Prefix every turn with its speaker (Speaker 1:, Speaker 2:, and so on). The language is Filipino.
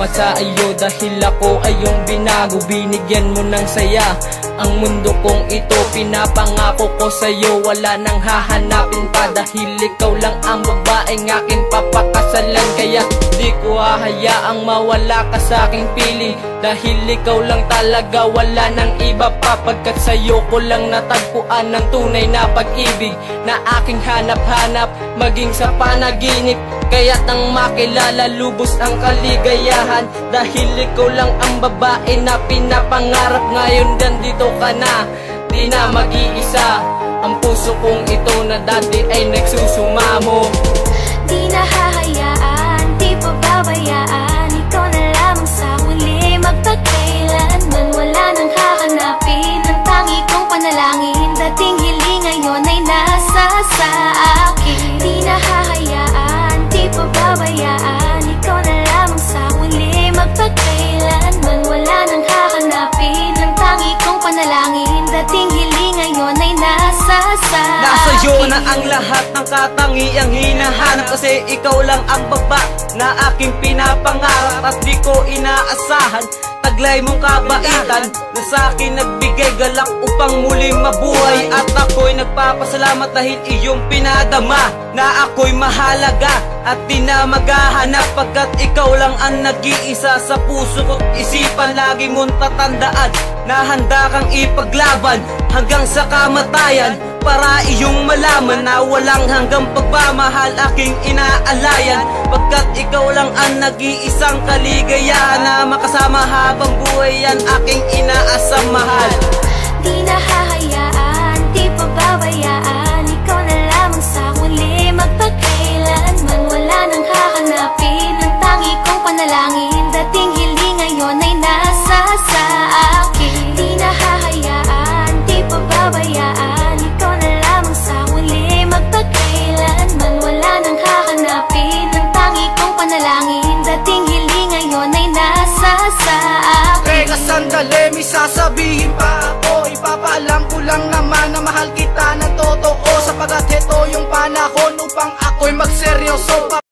Speaker 1: Salamat sa iyo dahil ako ay iyong binago. Binigyan mo ng saya ang mundo kong ito. Pinapangako ko sa iyo, wala nang hahanapin pa, dahil ikaw lang ang babaeng aking papakasalan. Kaya di ko hahayaang mawala ka sa aking piling, dahil ikaw lang talaga, wala nang iba pa. Pagkat sa iyo ko lang natagpuan ng tunay na pag-ibig na aking hanap-hanap, maging sa panaginip. Kaya't nang makilala, lubos ang kaligayahan, dahil ikaw lang ang babae na pinapangarap. Ngayon nandito ka na, di na mag-iisa. Ang puso kong ito na dati ay nagsusumamo.
Speaker 2: Di na hahayaan, di pababayaan, ikaw na lamang sa huli, magpakailanman. Wala nang hahanapin, ang tangi kong panalangin, dating hiling ngayon ay nasa sa akin. Di na hahayaan, di pababayaan, ikaw na lamang sa huli, magpakailanman. Wala nang hahanapin, ang tangi kong panalangin, dating hiling ngayon ay nasa sa akin.
Speaker 3: Nasa iyo na ang lahat ng katangiang hinahanap, kasi ikaw lang ang baba na aking pinapangarap. At di ko inaasahan, taglay mong kabaitan na sa akin nagbigay galak upang muling mabuhay. At ako'y nagpapasalamat dahil iyong pinadama na ako'y mahalaga at di na maghahanap, pagkat ikaw lang ang nag-iisa sa puso ko't isipan. Lagi mong tatandaan na handa kang ipaglaban hanggang sa kamatayan, para iyong malaman na walang hanggang pagmamahal aking inaalayan. Pagkat ikaw lang ang nag-iisang kaligayahan na makasama habang buhay, yan aking inaasam mahal.
Speaker 2: Di na hahayaan, di pababayaan, ikaw na lamang sa huli, magpakailanman. Wala nang hahanapin, ang tangi kong panalangin, dating hiling ngayon ay nasa sa akin. Di na hahayaan, di pababayaan, ikaw na lamang sa huli, magpakailanman. Wala nang hahanapin, ang tangi kong panalangin, dating hiling ngayon ay nasa sa akin.
Speaker 4: Teka sandali, may sasabihin pa ako. Ipapaalam ko lang naman na mahal kita ng totoo, sapagkat ito yung panahon upang ako'y magseryoso.